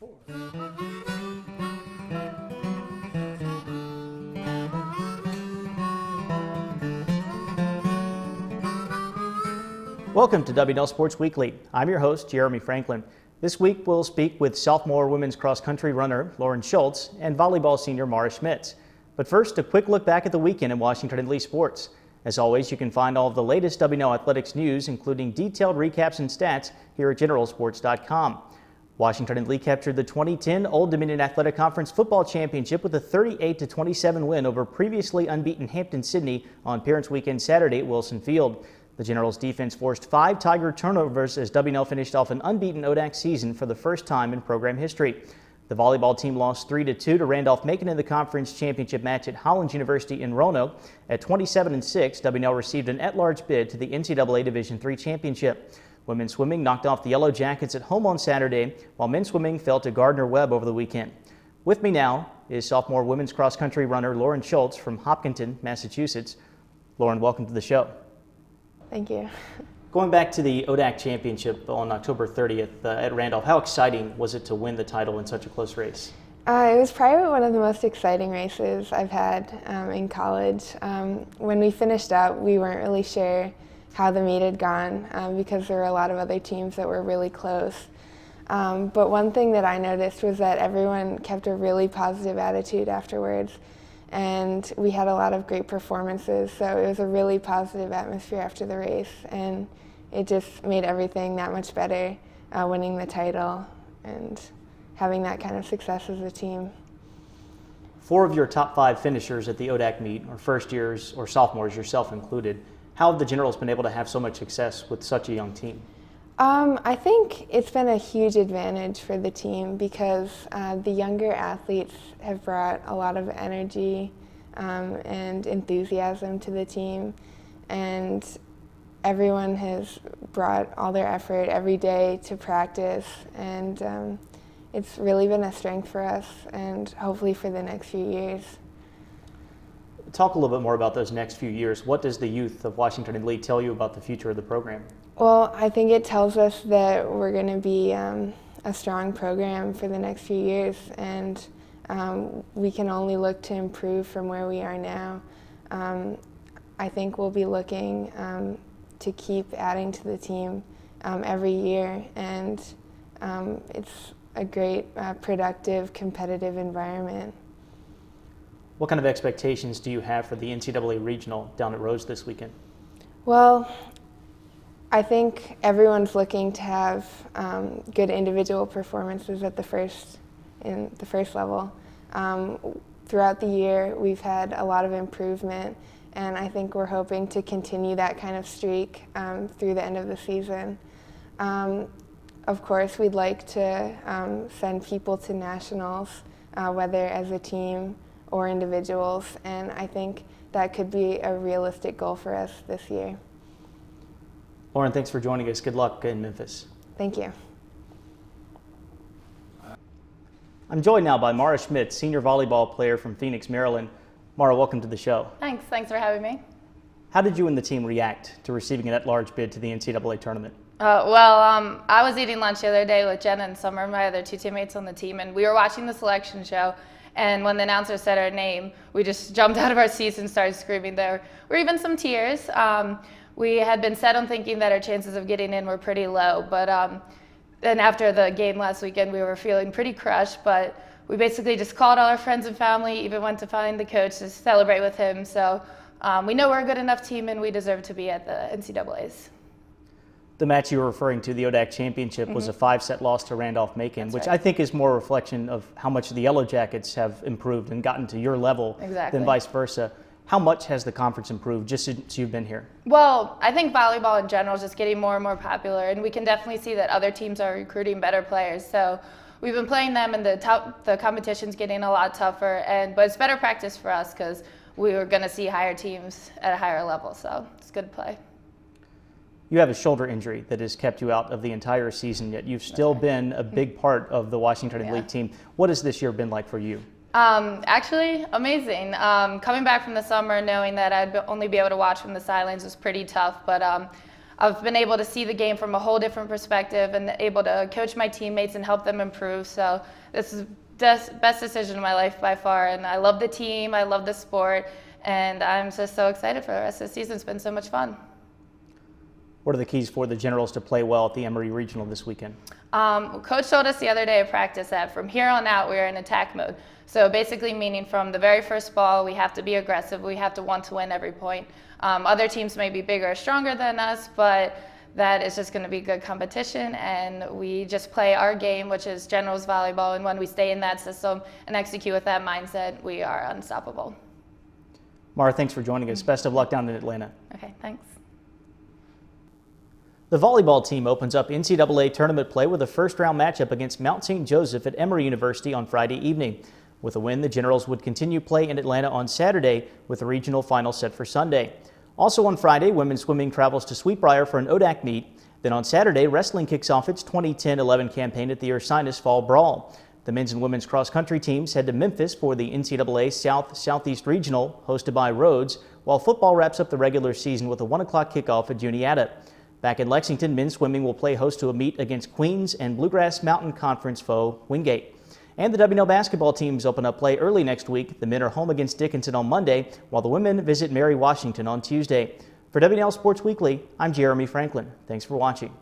4. Welcome to W&L Sports Weekly. I'm your host, Jeremy Franklin. This week we'll speak with sophomore women's cross-country runner Lauren Schultz and volleyball senior Marah Schmitz. But first, a quick look back at the weekend in Washington and Lee sports. As always, you can find all of the latest W&L athletics news, including detailed recaps and stats, here at GeneralSports.com. Washington and Lee captured the 2010 Old Dominion Athletic Conference Football Championship with a 38-27 win over previously unbeaten Hampton-Sydney on Parents Weekend Saturday at Wilson Field. The Generals defense forced 5 Tiger turnovers as W&L finished off an unbeaten ODAC season for the first time in program history. The volleyball team lost 3-2 to Randolph-Macon in the conference championship match at Hollins University in Roanoke. At 27-6, W&L received an at-large bid to the NCAA Division III championship. Women's swimming knocked off the Yellow Jackets at home on Saturday, while men's swimming fell to Gardner-Webb over the weekend. With me now is sophomore women's cross-country runner Lauren Schultz from Hopkinton, Massachusetts. Lauren, welcome to the show. Thank you. Going back to the ODAC championship on October 30th at Randolph, how exciting was it to win the title in such a close race? It was probably one of the most exciting races I've had in college. When we finished up, we weren't really sure how the meet had gone because there were a lot of other teams that were really close. But one thing that I noticed was that everyone kept a really positive attitude afterwards. And we had a lot of great performances, so it was a really positive atmosphere after the race, and it just made everything that much better, winning the title and having that kind of success as a team. 4 of your top 5 finishers at the ODAC meet are first years or sophomores, yourself included. How have the Generals been able to have so much success with such a young team? I think it's been a huge advantage for the team because the younger athletes have brought a lot of energy and enthusiasm to the team, and everyone has brought all their effort every day to practice, and it's really been a strength for us and hopefully for the next few years. Talk a little bit more about those next few years. What does the youth of Washington and Lee tell you about the future of the program? Well, I think it tells us that we're going to be a strong program for the next few years, and we can only look to improve from where we are now. I think we'll be looking to keep adding to the team every year, and it's a great, productive, competitive environment. What kind of expectations do you have for the NCAA Regional down at Rose this weekend? Well, I think everyone's looking to have good individual performances at the first level. Throughout the year, we've had a lot of improvement, and I think we're hoping to continue that kind of streak through the end of the season. Of course, we'd like to send people to nationals, whether as a team or individuals, and I think that could be a realistic goal for us this year. Lauren, thanks for joining us. Good luck in Memphis. Thank you. I'm joined now by Marah Schmitz, senior volleyball player from Phoenix, Maryland. Marah, welcome to the show. Thanks for having me. How did you and the team react to receiving an at-large bid to the NCAA tournament? I was eating lunch the other day with Jenna and Summer, my other 2 teammates on the team, and we were watching the selection show. And when the announcer said our name, we just jumped out of our seats and started screaming. There were even some tears. We had been set on thinking that our chances of getting in were pretty low, but then after the game last weekend, we were feeling pretty crushed, but we basically just called all our friends and family, even went to find the coach to celebrate with him. So we know we're a good enough team and we deserve to be at the NCAAs. The match you were referring to, the ODAC championship, was a 5-set loss to Randolph-Macon, which I think is more a reflection of how much the Yellow Jackets have improved and gotten to your level than vice versa. How much has the conference improved just since you've been here? Well, I think volleyball in general is just getting more and more popular, and we can definitely see that other teams are recruiting better players. So we've been playing them, and the competition's getting a lot tougher, but it's better practice for us because we were going to see higher teams at a higher level, so it's good play. You have a shoulder injury that has kept you out of the entire season, yet you've still been a big part of the Washington and Lee team. What has this year been like for you? Actually, amazing. Coming back from the summer, knowing that I'd only be able to watch from the sidelines was pretty tough, but I've been able to see the game from a whole different perspective and able to coach my teammates and help them improve. So this is the best decision of my life by far. And I love the team, I love the sport, and I'm just so excited for the rest of the season. It's been so much fun. What are the keys for the Generals to play well at the Emory Regional this weekend? Coach told us the other day at practice that from here on out we're in attack mode. So basically meaning from the very first ball we have to be aggressive, we have to want to win every point. Other teams may be bigger or stronger than us, but that is just going to be good competition, and we just play our game, which is Generals volleyball, and when we stay in that system and execute with that mindset, we are unstoppable. Marah, thanks for joining us. Best of luck down in Atlanta. Okay, thanks. The volleyball team opens up NCAA tournament play with a first-round matchup against Mount St. Joseph at Emory University on Friday evening. With a win, the Generals would continue play in Atlanta on Saturday, with the regional final set for Sunday. Also on Friday, women's swimming travels to Sweetbriar for an ODAC meet. Then on Saturday, wrestling kicks off its 2010-11 campaign at the Ursinus Fall Brawl. The men's and women's cross-country teams head to Memphis for the NCAA South-Southeast Regional, hosted by Rhodes, while football wraps up the regular season with a 1 o'clock kickoff at Juniata. Back in Lexington, men's swimming will play host to a meet against Queens and Bluegrass Mountain Conference foe Wingate. And the W&L basketball teams open up play early next week. The men are home against Dickinson on Monday, while the women visit Mary Washington on Tuesday. For W&L Sports Weekly, I'm Jeremy Franklin. Thanks for watching.